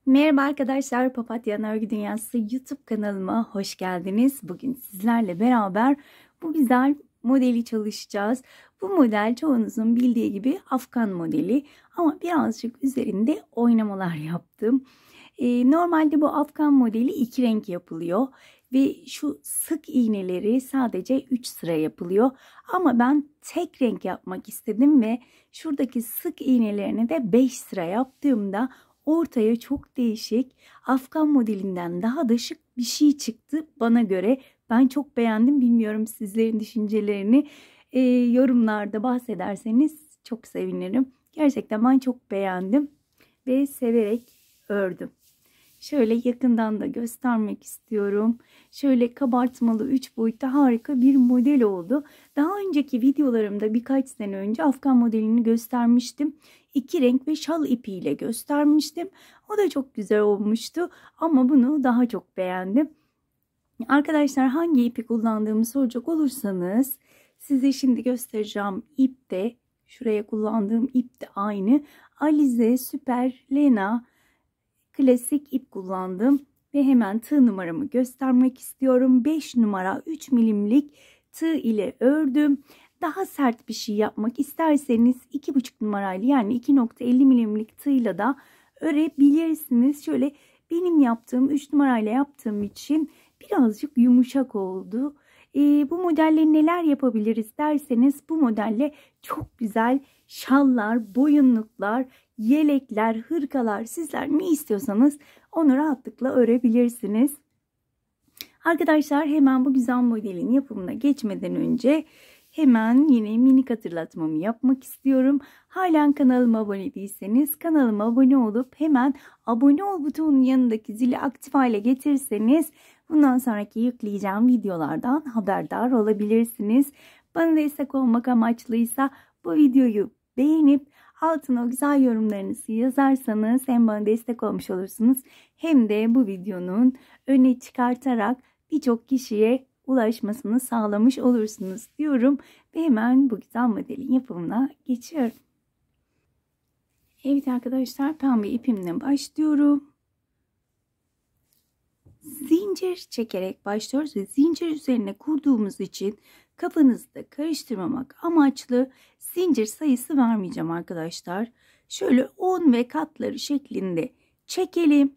Merhaba arkadaşlar, Papatya Örgü Dünyası YouTube kanalıma hoş geldiniz. Bugün sizlerle beraber bu güzel modeli çalışacağız. Bu model çoğunuzun bildiği gibi Afgan modeli ama birazcık üzerinde oynamalar yaptım. Normalde bu Afgan modeli 2 renk yapılıyor ve şu sık iğneleri sadece 3 sıra yapılıyor. Ama ben tek renk yapmak istedim ve şuradaki sık iğnelerini de 5 sıra yaptığımda ortaya çok değişik, Afgan modelinden daha da şık bir şey çıktı bana göre. Ben çok beğendim. Bilmiyorum sizlerin düşüncelerini yorumlarda bahsederseniz çok sevinirim. Gerçekten ben çok beğendim ve severek ördüm. Şöyle yakından da göstermek istiyorum. Şöyle kabartmalı 3 boyutta harika bir model oldu. Daha önceki videolarımda birkaç sene önce Afgan modelini göstermiştim. 2 renk ve şal ipiyle göstermiştim. O da çok güzel olmuştu ama bunu daha çok beğendim. Arkadaşlar hangi ipi kullandığımı soracak olursanız size şimdi göstereceğim ip de şuraya kullandığım ip de aynı. Alize Süper Lena klasik ip kullandım ve hemen tığ numaramı göstermek istiyorum. 5 numara 3 milimlik tığ ile ördüm. Daha sert bir şey yapmak isterseniz 2,5 numarayla yani 2,50 milimlik tığla da örebilirsiniz. Şöyle benim yaptığım 3 numarayla yaptığım için birazcık yumuşak oldu. Bu modelle neler yapabiliriz derseniz bu modelle çok güzel şallar, boyunluklar, yelekler, hırkalar sizler ne istiyorsanız onu rahatlıkla örebilirsiniz. Arkadaşlar hemen bu güzel modelin yapımına geçmeden önce hemen yine minik hatırlatmamı yapmak istiyorum. Halen kanalıma abone değilseniz kanalıma abone olup hemen abone ol butonunun yanındaki zili aktif hale getirirseniz bundan sonraki yükleyeceğim videolardan haberdar olabilirsiniz. Bana destek olmak amaçlıysa bu videoyu beğenip altına o güzel yorumlarınızı yazarsanız hem bana destek olmuş olursunuz hem de bu videonun öne çıkartarak birçok kişiye ulaşmasını sağlamış olursunuz diyorum ve hemen bu güzel modelin yapımına geçiyorum. Evet arkadaşlar, pembe ipimle başlıyorum. Zincir çekerek başlıyoruz ve zincir üzerine kurduğumuz için kafanızda karıştırmamak amaçlı zincir sayısı vermeyeceğim arkadaşlar. Şöyle 10 ve katları şeklinde çekelim.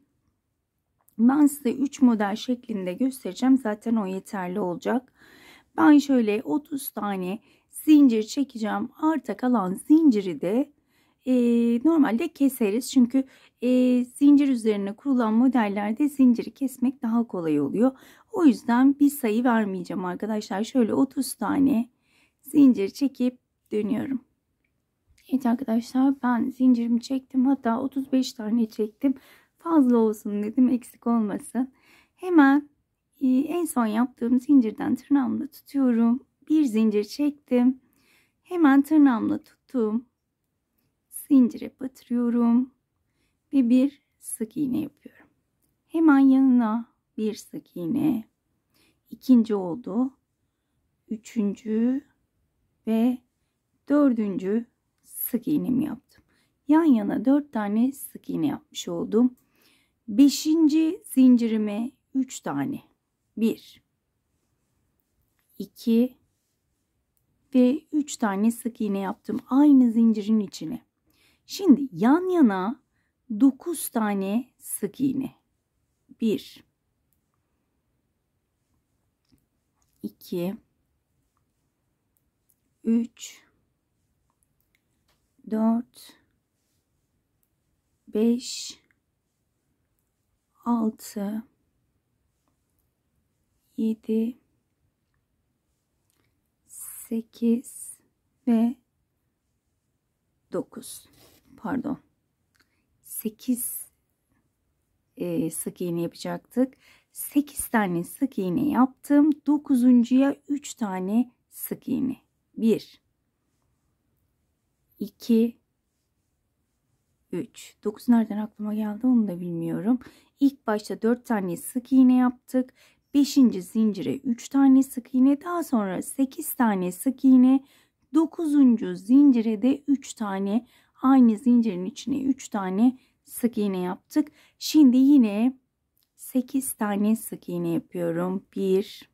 Ben size 3 model şeklinde göstereceğim. Zaten o yeterli olacak. Ben şöyle 30 tane zincir çekeceğim. Arta kalan zinciri de normalde keseriz. Çünkü zincir üzerine kurulan modellerde zinciri kesmek daha kolay oluyor. O yüzden bir sayı vermeyeceğim arkadaşlar. Şöyle 30 tane zincir çekip dönüyorum. Evet arkadaşlar, ben zincirimi çektim. Hatta 35 tane çektim. Fazla olsun dedim, eksik olmasın. Hemen en son yaptığım zincirden tırnağımla tutuyorum. Bir zincir çektim. Hemen tırnağımla tuttum. Zincire batırıyorum ve bir sık iğne yapıyorum. Hemen yanına bir sık iğne. İkinci oldu. Üçüncü ve dördüncü sık iğnemi yaptım. Yan yana 4 tane sık iğne yapmış oldum. 5. zincirime 3 tane. 1 2 ve 3 tane sık iğne yaptım aynı zincirin içine. Şimdi yan yana 9 tane sık iğne. 1 2 3 4 5 6 7 8 ve 9. Pardon. 8 sık iğne yapacaktık. 8 tane sık iğne yaptım. 9'uncuya 3 tane sık iğne. 1 2 3. 9 nereden aklıma geldi onu da bilmiyorum. İlk başta 4 tane sık iğne yaptık. 5. zincire 3 tane sık iğne, daha sonra 8 tane sık iğne, 9. zincire de 3 tane aynı zincirin içine 3 tane sık iğne yaptık. Şimdi yine 8 tane sık iğne yapıyorum. 1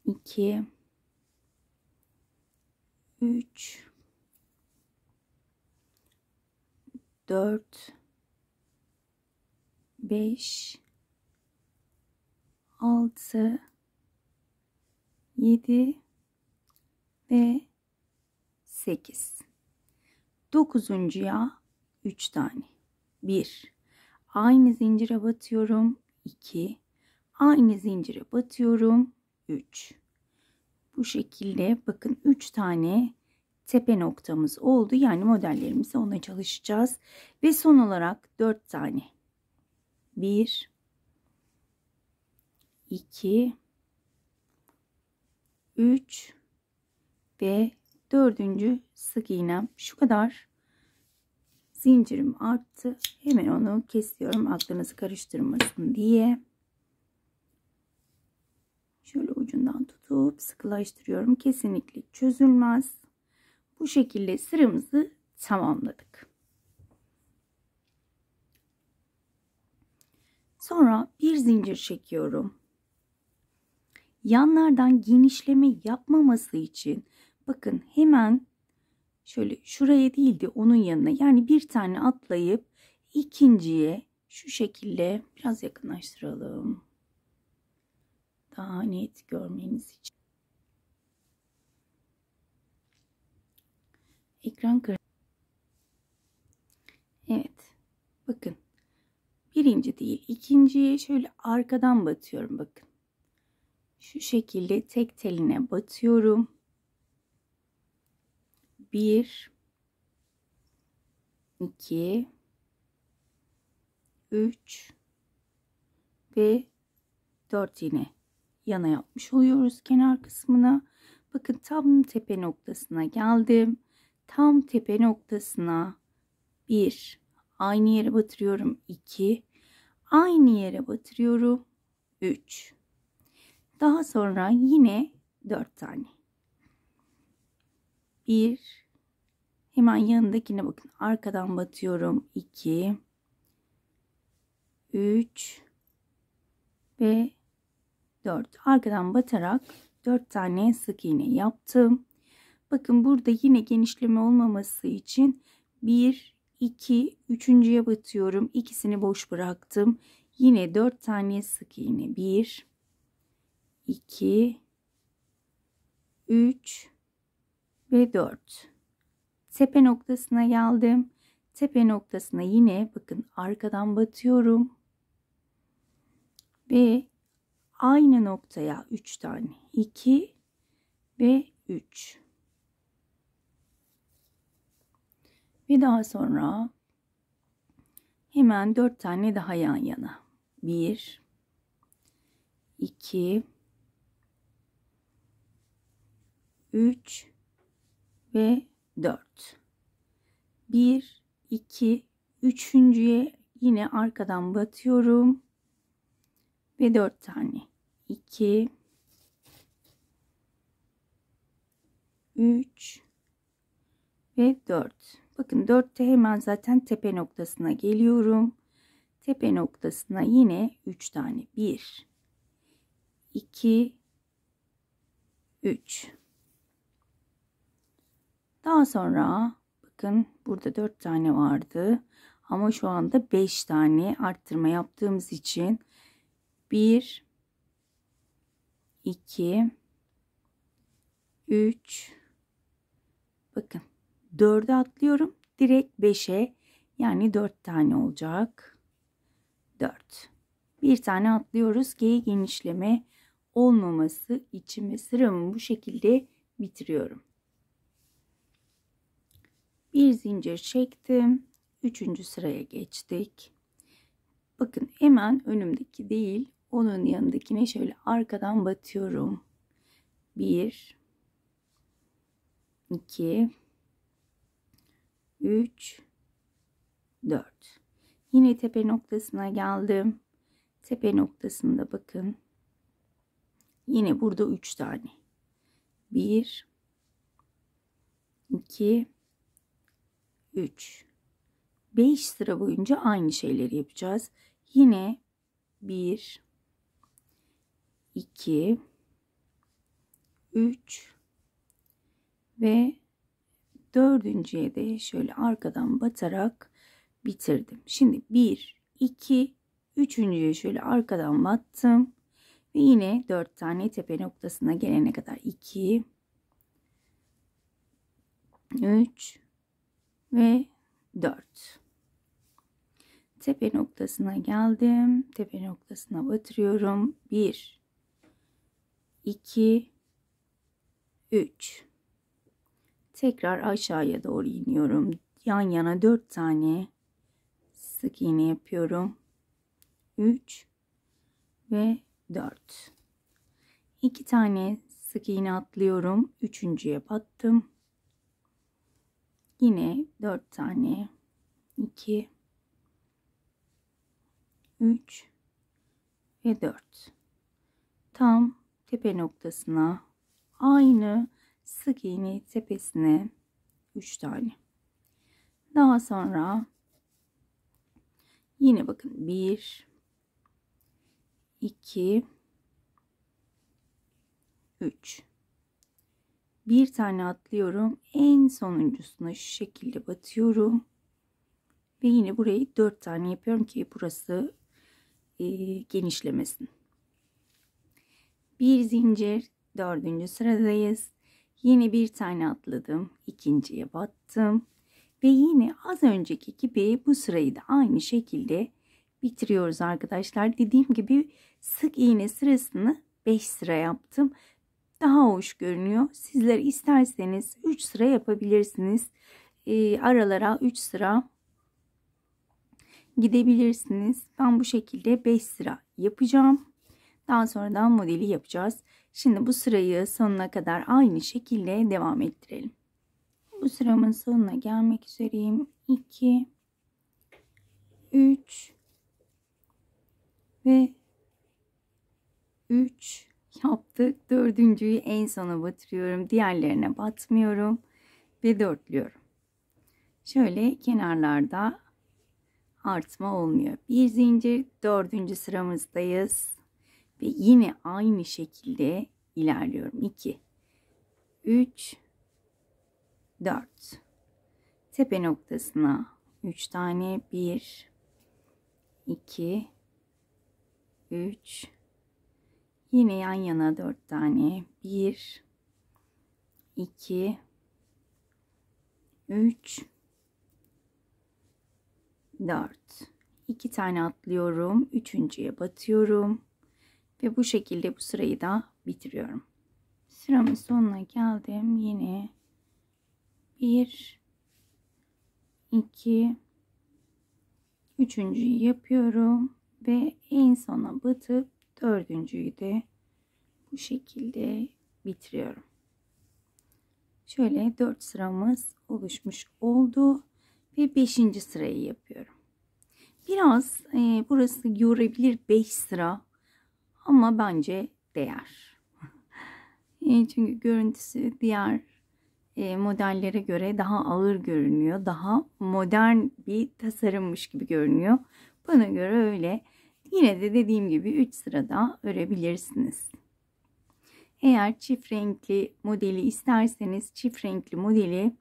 2 3 4 5 6 7 ve 8. 9'uncuya 3 tane. 1. Aynı zincire batıyorum. 2. Aynı zincire batıyorum. 3. Bu şekilde bakın 3 tane tepe noktamız oldu. Yani modellerimizi ona çalışacağız. Ve son olarak 4 tane. 1 2 3 ve 4. sık iğnem. Şu kadar zincirim arttı. Hemen onu kesiyorum. Aklınızı karıştırmasın diye. Şöyle ucundan tutup sıkılaştırıyorum. Kesinlikle çözülmez. Bu şekilde sıramızı tamamladık. Sonra bir zincir çekiyorum. Yanlardan genişleme yapmaması için bakın hemen şöyle şuraya değil de onun yanına, yani bir tane atlayıp ikinciye şu şekilde biraz yakınlaştıralım. Daha net görmeniz için. Ekran kır. Evet. Bakın. Birinci değil, ikinciye şöyle arkadan batıyorum bakın. Şu şekilde tek teline batıyorum. 1 2 3 ve 4 yine yana yapmış oluyoruz kenar kısmına. Bakın tam tepe noktasına geldim. Tam tepe noktasına 1 aynı yere batırıyorum. 2 aynı yere batırıyorum. 3 daha sonra yine 4 tane. 1 hemen yanındakine bakın arkadan batıyorum. 2 3 ve 4 arkadan batarak 4 tane sık iğne yaptım. Bakın burada yine genişleme olmaması için 1 2 üçüncüye batıyorum. İkisini boş bıraktım. Yine 4 tane sık iğne. 1 2 3 ve 4. Tepe noktasına geldim. Tepe noktasına yine bakın arkadan batıyorum. Ve aynı noktaya 3 tane. 2 ve 3. Ve daha sonra hemen 4 tane daha yan yana. 1 2 3 ve 4. 1 2 üçüncüye yine arkadan batıyorum ve 4 tane. 2 3 ve 4. Bakın 4'te hemen zaten tepe noktasına geliyorum. Tepe noktasına yine 3 tane. 1 2 3. Daha sonra bakın burada 4 tane vardı. Ama şu anda 5 tane arttırma yaptığımız için 1 2 3 bakın 4'e atlıyorum. Direkt 5'e, yani 4 tane olacak. 4. Bir tane atlıyoruz ki genişleme olmaması için ve sıramı bu şekilde bitiriyorum. Bir zincir çektim. 3. sıraya geçtik. Bakın hemen önümdeki değil, onun yanındakine şöyle arkadan batıyorum. 1 2 3 4. Yine tepe noktasına geldim. Tepe noktasında bakın. Yine burada 3 tane. 1 2 3. 5 sıra boyunca aynı şeyleri yapacağız. Yine 1, 2, 3 ve dördüncüye de şöyle arkadan batarak bitirdim. Şimdi 1, 2, üçüncüye şöyle arkadan battım. Ve yine 4 tane tepe noktasına gelene kadar 2, 3 ve 4. Tepe noktasına geldim. Tepe noktasına batırıyorum. 1, 2, 3. Tekrar aşağıya doğru iniyorum. Yan yana 4 tane sık iğne yapıyorum. 3 ve 4. 2 tane sık iğne atlıyorum. Üçüncüye battım. Yine 4 tane 2, 3 ve 4. Tam tepe noktasına aynı sık iğne tepesine 3 tane. Daha sonra yine bakın 1, 2, 3. Bir tane atlıyorum. En sonuncusuna şu şekilde batıyorum. Ve yine burayı 4 tane yapıyorum ki burası genişlemesin. Bir zincir, 4. sıradayız. Yine bir tane atladım. İkinciye battım. Ve yine az önceki gibi bu sırayı da aynı şekilde bitiriyoruz arkadaşlar. Dediğim gibi sık iğne sırasını 5 sıra yaptım. Daha hoş görünüyor. Sizler isterseniz 3 sıra yapabilirsiniz. Aralara 3 sıra gidebilirsiniz. Ben bu şekilde 5 sıra yapacağım. Daha sonradan modeli yapacağız. Şimdi bu sırayı sonuna kadar aynı şekilde devam ettirelim. Bu sıramın sonuna gelmek üzereyim. 2, 3 ve 3 yaptık. Dördüncüyü en sona batırıyorum. Diğerlerine batmıyorum ve dörtlüyorum. Şöyle kenarlarda artma olmuyor. Bir zincir, 4. sıramızdayız. Ve yine aynı şekilde ilerliyorum. 2, 3, 4. Tepe noktasına 3 tane. 1, 2, 3. Yine yan yana 4 tane. 1, 2, 3, 4. 2 tane atlıyorum. Üçüncüye batıyorum. Ve bu şekilde bu sırayı da bitiriyorum. Sıramın sonuna geldim. Yine 1, 2, üçüncüyü yapıyorum. Ve en sona batıp dördüncüyü de bu şekilde bitiriyorum. Şöyle 4 sıramız oluşmuş oldu. Ve 5. sırayı yapıyorum. Biraz burası yorabilir 5 sıra. Ama bence değer. Çünkü görüntüsü diğer modellere göre daha ağır görünüyor. Daha modern bir tasarımmış gibi görünüyor. Bana göre öyle. Yine de dediğim gibi 3 sırada örebilirsiniz. Eğer çift renkli modeli isterseniz çift renkli modeli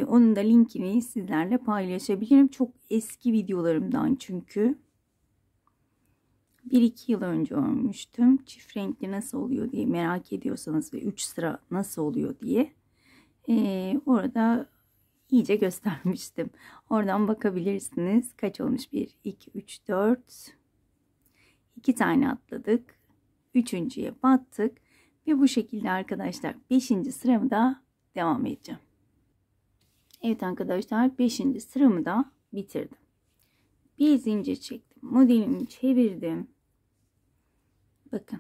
onun da linkini sizlerle paylaşabilirim. Çok eski videolarımdan çünkü. 1-2 yıl önce örmüştüm. Çift renkli nasıl oluyor diye merak ediyorsanız ve 3 sıra nasıl oluyor diye orada iyice göstermiştim. Oradan bakabilirsiniz. Kaç olmuş? 1, 2, 3, 4. 2 tane atladık. Üçüncüye battık. Ve bu şekilde arkadaşlar 5. sıramı da devam edeceğim. Evet arkadaşlar 5. sıramı da bitirdim. Bir zincir çektim. Modelimi çevirdim. Bakın.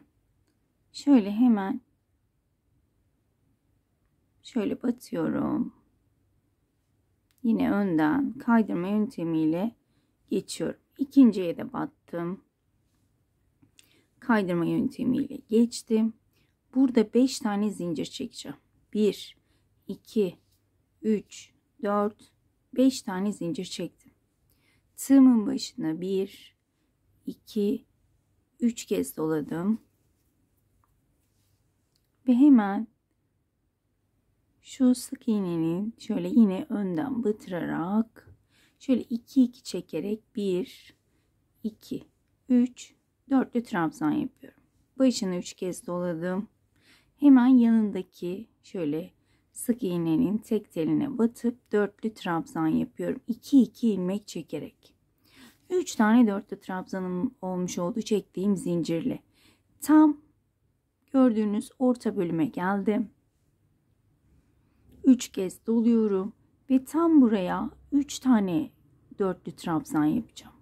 Şöyle hemen şöyle batıyorum. Yine önden kaydırma yöntemiyle geçiyorum. İkinciye de battım. Kaydırma yöntemiyle geçtim. Burada 5 tane zincir çekeceğim. 1, 2, 3, 4, 5 tane zincir çektim. Tığımın başına 1, 2, 3 kez doladım. Ve hemen şu sık iğnenin şöyle yine önden batırarak şöyle 2 çekerek 1, 2, 3, 4'lü trabzan yapıyorum. Başına 3 kez doladım. Hemen yanındaki şöyle sık iğnenin tek teline batıp 4'lü trabzan yapıyorum. 2 ilmek çekerek. 3 tane 4'lü trabzanım olmuş oldu çektiğim zincirle. Tam gördüğünüz orta bölüme geldim. 3 kez doluyorum ve tam buraya 3 tane 4'lü trabzan yapacağım.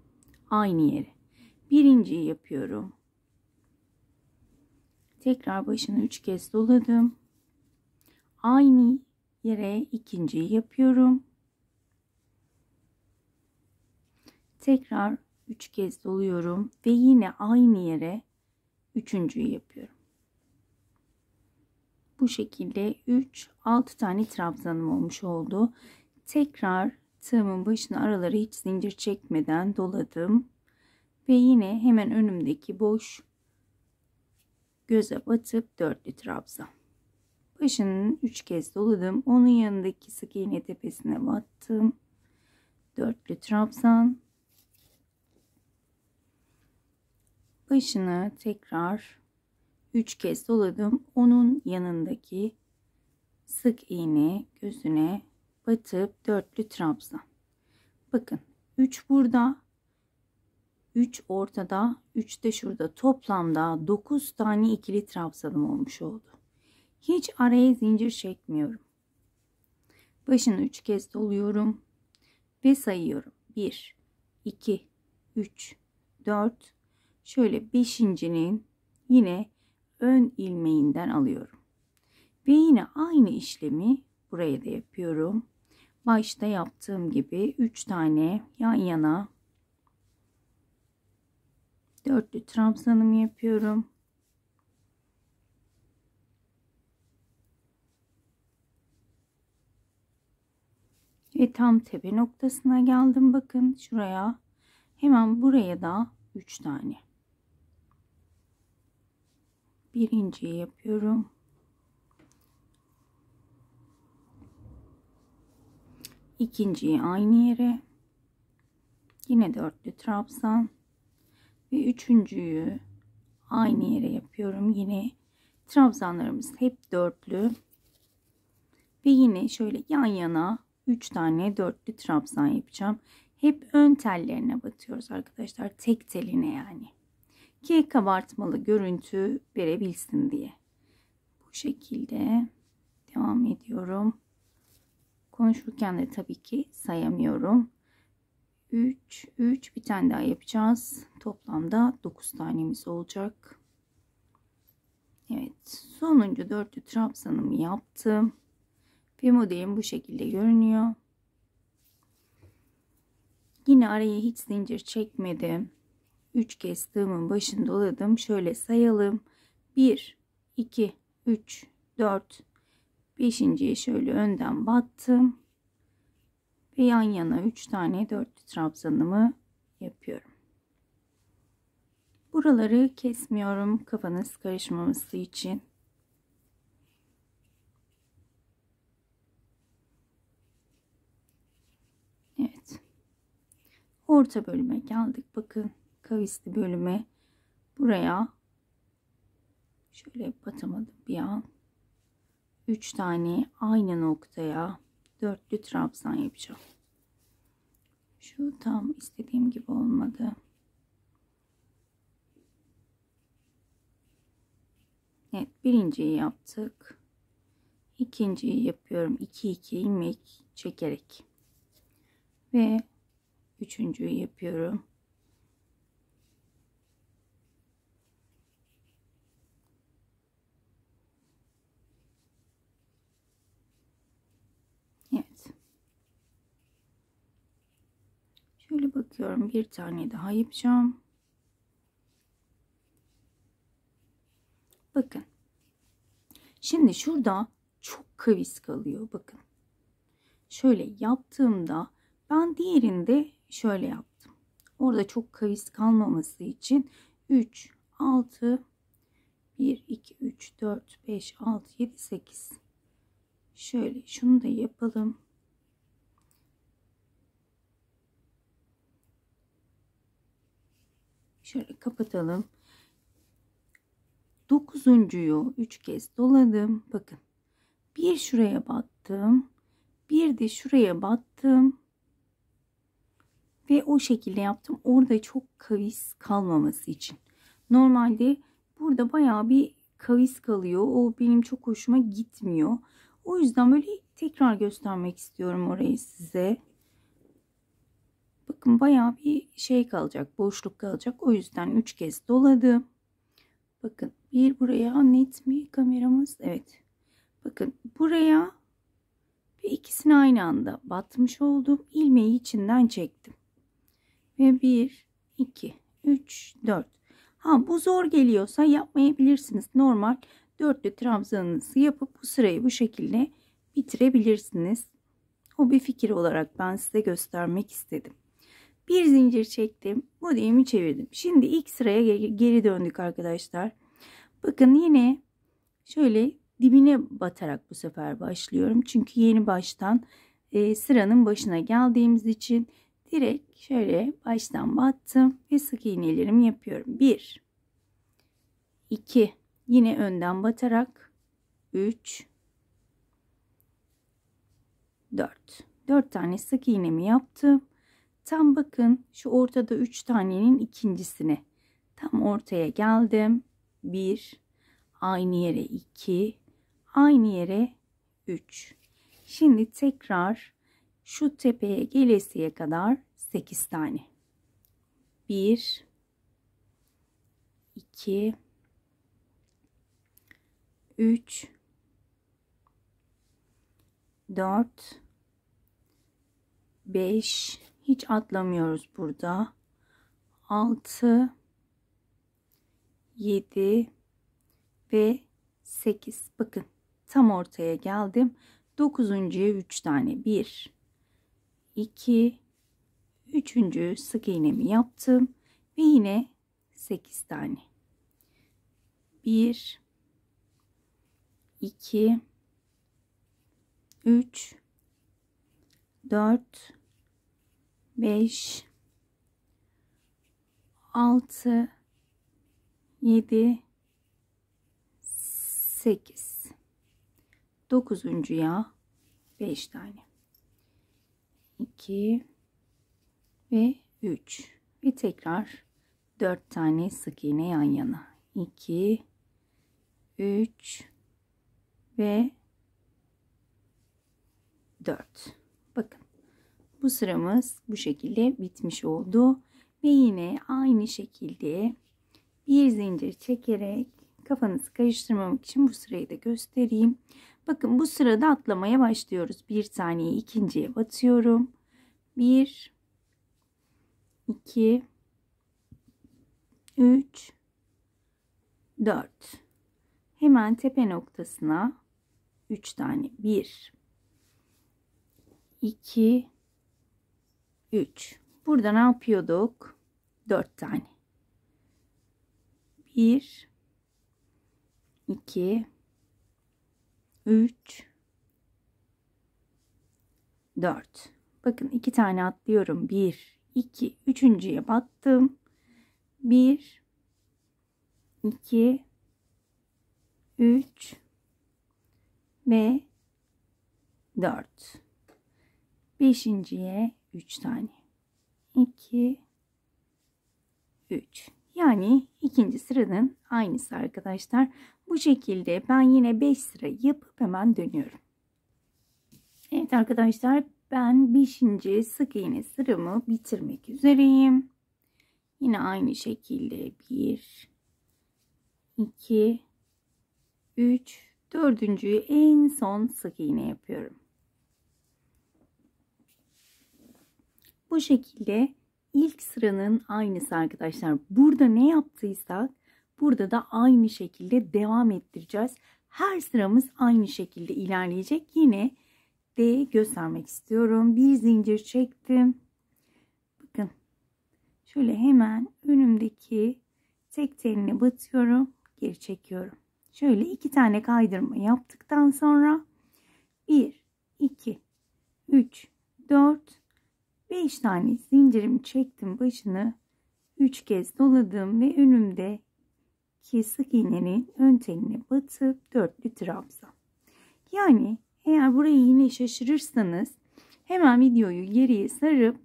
Aynı yere. Birinciyi yapıyorum. Tekrar başına 3 kez doladım. Aynı yere ikinciyi yapıyorum. Tekrar 3 kez doluyorum ve yine aynı yere üçüncüyü yapıyorum. Bu şekilde 6 tane trabzanım olmuş oldu. Tekrar tığımın başına araları hiç zincir çekmeden doladım. Ve yine hemen önümdeki boş göze batıp 4'lü trabzan. Başının 3 kez doladım. Onun yanındaki sık iğne tepesine battım. 4'lü trabzan. Başını tekrar 3 kez doladım. Onun yanındaki sık iğne gözüne batıp 4'lü trabzan. Bakın 3 burada, 3 ortada, 3 de şurada. Toplamda 9 tane ikili trabzanım olmuş oldu. Hiç araya zincir çekmiyorum. Başını 3 kez doluyorum ve sayıyorum. 1, 2, 3, 4. Şöyle 5.'nin yine ön ilmeğinden alıyorum. Ve yine aynı işlemi buraya da yapıyorum. Başta yaptığım gibi 3 tane yan yana 4'lü trabzanımı yapıyorum. Ve tam tepe noktasına geldim. Bakın şuraya. Hemen buraya da 3 tane. Birinciyi yapıyorum. İkinciyi aynı yere. Yine 4'lü trabzan. Ve üçüncüyü aynı yere yapıyorum. Yine trabzanlarımız hep 4'lü. Ve yine şöyle yan yana 3 tane 4'lü trabzan yapacağım. Hep ön tellerine batıyoruz arkadaşlar. Tek teline yani. Ki kabartmalı görüntü verebilsin diye. Bu şekilde devam ediyorum. Konuşurken de tabii ki sayamıyorum. 3, bir tane daha yapacağız. Toplamda 9 tanemiz olacak. Evet, sonuncu 4'lü trabzanımı yaptım. Ve modelim bu şekilde görünüyor. Yine araya hiç zincir çekmedim. 3 kez tığımın başını doladım. Şöyle sayalım. 1, 2, 3, 4, 5.'ye şöyle önden battım. Ve yan yana 3 tane 4'lü trabzanımı yapıyorum. Buraları kesmiyorum kafanız karışmaması için. Evet. Orta bölüme geldik. Bakın kavisli bölüme. Buraya şöyle batamadım bir an. 3 tane aynı noktaya 4'lü trabzan yapacağım. Şu tam istediğim gibi olmadı. Evet, birinciyi yaptık. İkinciyi yapıyorum. 2 ilmek çekerek. Ve üçüncüyü yapıyorum. Evet. Şöyle bakıyorum. Bir tane daha yapacağım. Bakın. Şimdi şurada çok kavis kalıyor. Bakın. Şöyle yaptığımda Ben diğerinde şöyle yaptım. Orada çok kavis kalmaması için 3, 6, 1, 2, 3, 4, 5, 6, 7, 8. Şöyle şunu da yapalım. Şöyle kapatalım. 9'uncuyu 3 kez doladım. Bakın. Bir şuraya battım. Bir de şuraya battım. Ve o şekilde yaptım. Orada çok kavis kalmaması için. Normalde burada bayağı bir kavis kalıyor. O benim çok hoşuma gitmiyor. O yüzden böyle tekrar göstermek istiyorum orayı size. Bakın bayağı bir şey kalacak. Boşluk kalacak. O yüzden 3 kez doladım. Bakın bir buraya, net mi kameramız? Evet. Bakın buraya ve ikisini aynı anda batmış oldum. İlmeği içinden çektim. Ve 1, 2, 3, 4. Ha, bu zor geliyorsa yapmayabilirsiniz. Normal dörtlü trabzanınızı yapıp bu sırayı bu şekilde bitirebilirsiniz. O bir fikir olarak ben size göstermek istedim. Bir zincir çektim. Modelimi çevirdim. Şimdi ilk sıraya geri döndük arkadaşlar. Bakın yine şöyle dibine batarak bu sefer başlıyorum. Çünkü yeni baştan sıranın başına geldiğimiz için direkt şöyle baştan battım ve sık iğnelerimi yapıyorum. 1, 2, yine önden batarak 3, 4. 4 tane sık iğnemi yaptım. Tam bakın şu ortada 3 tanenin ikincisine tam ortaya geldim. 1, aynı yere 2, aynı yere 3. Şimdi tekrar şu tepeye gelesiye kadar 8 tane. 1, 2, 3, 4, 5, hiç atlamıyoruz burada. 6, 7 ve 8. Bakın tam ortaya geldim. 9'uncuya 3 tane. 1, 2, 3. sık iğnemi yaptım ve yine 8 tane. 1, 2, 3, 4, 5, 6, 7, 8. 9'uncuya 5 tane. 2 ve 3 ve tekrar 4 tane sık iğne yan yana. 2, 3 ve 4. Bakın bu sıramız bu şekilde bitmiş oldu ve yine aynı şekilde bir zincir çekerek, kafanızı karıştırmamak için bu sırayı da göstereyim. Bakın bu sırada atlamaya başlıyoruz. Bir taneyi ikinciye batıyorum. 1, 2, 3, 4. Hemen tepe noktasına 3 tane. 1, 2, 3. Burada ne yapıyorduk? 4 tane. 1, 2, 3, 4. Bakın 2 tane atlıyorum. 1, 2, 3.'ye battım. 1, 2, 3 ve 4. 5.'ye 3 tane. 2, 3. Yani ikinci sıranın aynısı arkadaşlar. Bu şekilde ben yine 5 sıra yapıp hemen dönüyorum. Evet arkadaşlar, ben 5. sık iğne sıramı bitirmek üzereyim. Yine aynı şekilde 1, 2, 3, 4.'yü en son sık iğne yapıyorum. Bu şekilde ilk sıranın aynısı arkadaşlar. Burada ne yaptıysak burada da aynı şekilde devam ettireceğiz. Her sıramız aynı şekilde ilerleyecek. Yine de göstermek istiyorum. Bir zincir çektim. Bakın şöyle hemen önümdeki tek teline batıyorum, geri çekiyorum. Şöyle 2 tane kaydırma yaptıktan sonra 1 2 3 4 5 tane zincirimi çektim, başını 3 kez doladım ve önümdeki sık iğnenin ön teline batıp dörtlü trabzan. Yani eğer burayı yine şaşırırsanız hemen videoyu geriye sarıp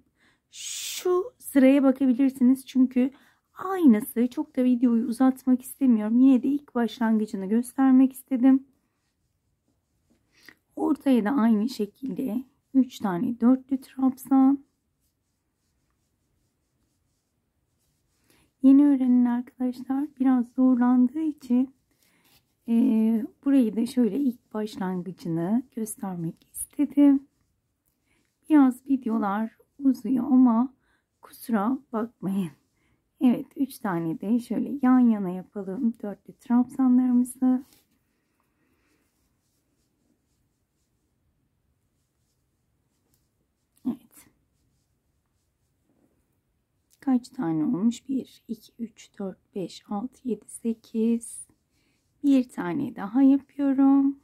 şu sıraya bakabilirsiniz. Çünkü aynısı, çok da videoyu uzatmak istemiyorum. Yine de ilk başlangıcını göstermek istedim. Ortaya da aynı şekilde 3 tane dörtlü trabzan. Yeni öğrenen arkadaşlar biraz zorlandığı için burayı da şöyle ilk başlangıcını göstermek istedim. Biraz videolar uzuyor ama kusura bakmayın. Evet, 3 tane de şöyle yan yana yapalım dörtlü trabzanlarımızı. Evet. Kaç tane olmuş? 1 2 3 4 5 6 7 8. Bir tane daha yapıyorum.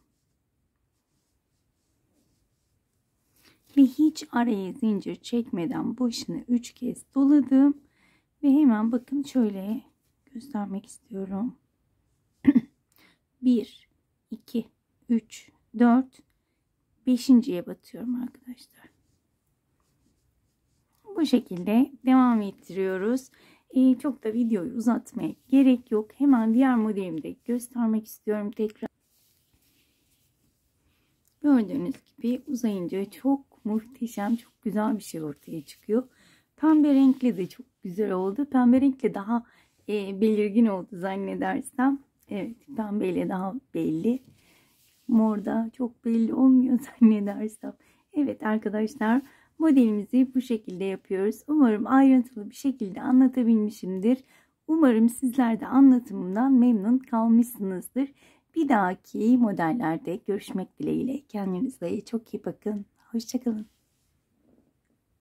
Ve hiç araya zincir çekmeden başını 3 kez doladım. Ve hemen bakın şöyle göstermek istiyorum. 1, 2, 3, 4, 5.'ye batıyorum arkadaşlar. Bu şekilde devam ettiriyoruz. Çok da videoyu uzatmaya gerek yok. Hemen diğer modelimi de göstermek istiyorum tekrar. Gördüğünüz gibi uzayınca çok muhteşem, çok güzel bir şey ortaya çıkıyor. Pembe renkli de çok güzel oldu. Pembe renkli daha belirgin oldu zannedersem. Evet, pembeyle daha belli. Morda çok belli olmuyor zannedersem. Evet arkadaşlar, modelimizi bu şekilde yapıyoruz. Umarım ayrıntılı bir şekilde anlatabilmişimdir. Umarım sizler de anlatımımdan memnun kalmışsınızdır. Bir dahaki modellerde görüşmek dileğiyle. Kendinize çok iyi bakın. Hoşça kalın.